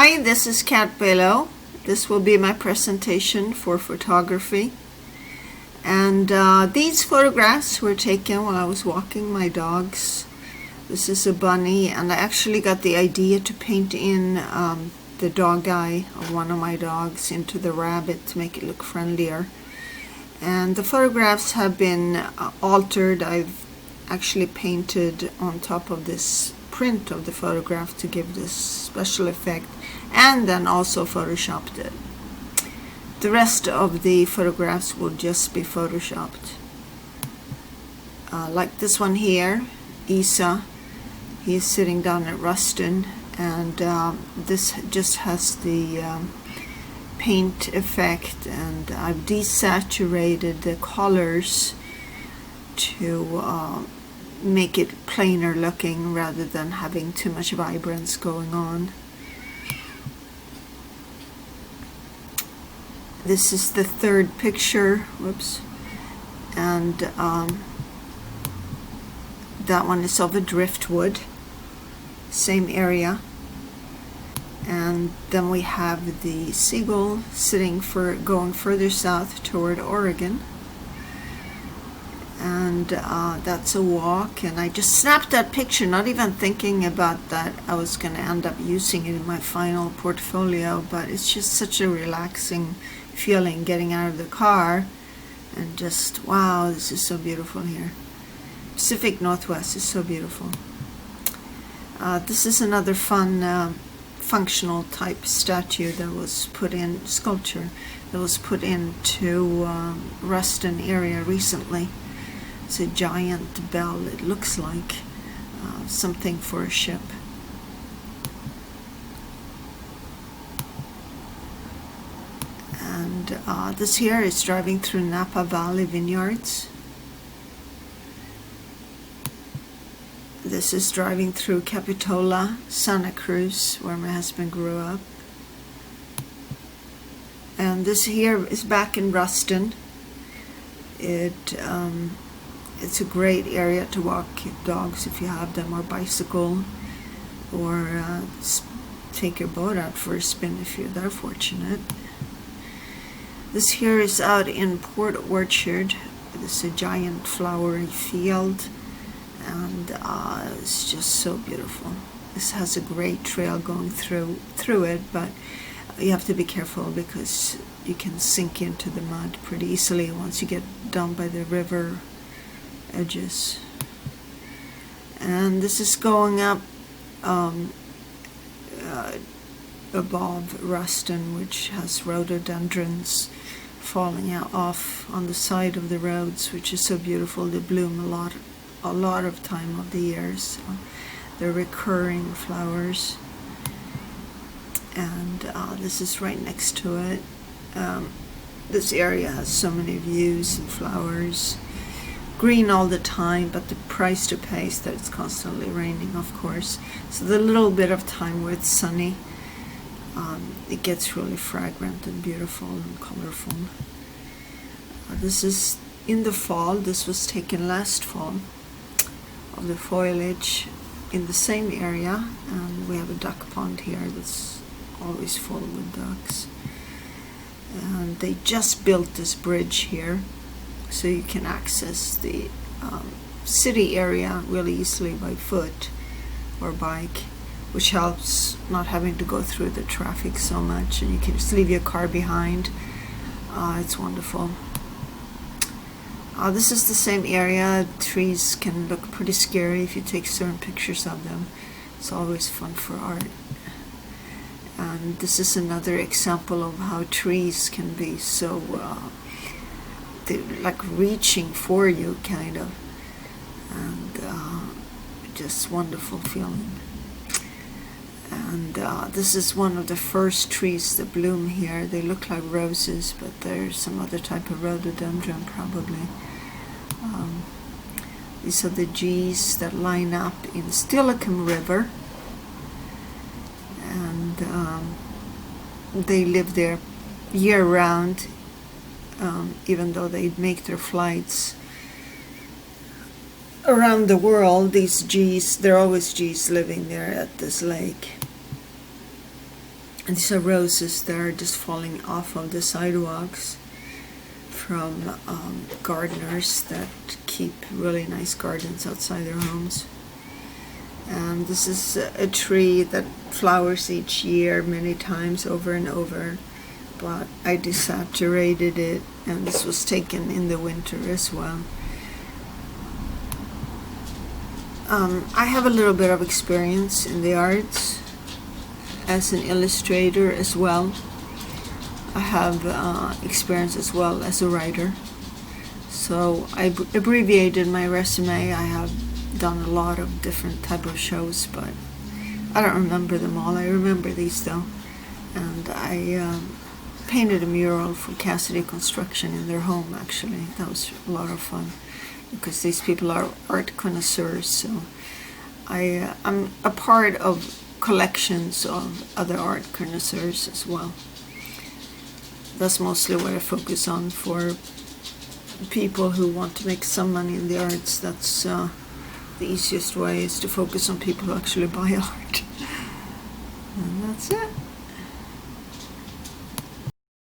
Hi, this is Kat Bello. This will be my presentation for photography. And these photographs were taken while I was walking my dogs. This is a bunny, and I actually got the idea to paint in the dog eye of one of my dogs into the rabbit to make it look friendlier. And the photographs have been altered. I've actually painted on top of this print of the photograph to give this special effect, and then also photoshopped it. The rest of the photographs will just be photoshopped. Like this one here, Isa, he's sitting down at Ruston, and this just has the paint effect, and I've desaturated the colors to make it plainer looking rather than having too much vibrance going on. This is the third picture, whoops, and that one is of a driftwood, same area. And then we have the seagull sitting going further south toward Oregon. And that's a walk, and I just snapped that picture, not even thinking about that I was going to end up using it in my final portfolio, but it's just such a relaxing feeling getting out of the car and just, wow, this is so beautiful here. Pacific Northwest is so beautiful. This is another fun functional type statue that was put in, sculpture that was put into Ruston area recently. It's a giant bell, it looks like something for a ship. And this here is driving through Napa Valley vineyards. This is driving through Capitola, Santa Cruz, where my husband grew up. And this here is back in Ruston. It's a great area to walk dogs if you have them, or bicycle, or take your boat out for a spin if you're that fortunate. This here is out in Port Orchard. This is a giant flowery field, and it's just so beautiful. This has a great trail going through it, but you have to be careful because you can sink into the mud pretty easily once you get down by the river edges. And this is going up above Ruston, which has rhododendrons falling off on the side of the roads, which is so beautiful. They bloom a lot of time of the year, so they're recurring flowers. And this is right next to it. This area has so many views and flowers. Green all the time, but the price to pay is that it's constantly raining, of course. So the little bit of time where it's sunny, it gets really fragrant and beautiful and colorful. This is in the fall. This was taken last fall, of the foliage in the same area. And we have a duck pond here that's always full with ducks. And they just built this bridge here, so you can access the city area really easily by foot or bike, which helps not having to go through the traffic so much, and you can just leave your car behind. It's wonderful. This is the same area. Trees can look pretty scary if you take certain pictures of them. It's always fun for art. And this is another example of how trees can be so they're like reaching for you, kind of, and just wonderful feeling. And this is one of the first trees that bloom here. They look like roses, but there's some other type of rhododendron probably. These are the geese that line up in Steilacoom River, and they live there year-round. Even though they make their flights around the world, these geese, there are always geese living there at this lake. And these are roses that are just falling off of the sidewalks from gardeners that keep really nice gardens outside their homes. And this is a tree that flowers each year many times over and over, but I desaturated it, and this was taken in the winter as well. I have a little bit of experience in the arts as an illustrator as well. I have experience as well as a writer. So I abbreviated my resume. I have done a lot of different type of shows, but I don't remember them all. I remember these though. And I painted a mural for Cassidy Construction in their home, actually. That was a lot of fun because these people are art connoisseurs. So I'm a part of collections of other art connoisseurs as well. That's mostly what I focus on for people who want to make some money in the arts. That's the easiest way, is to focus on people who actually buy art. And that's it.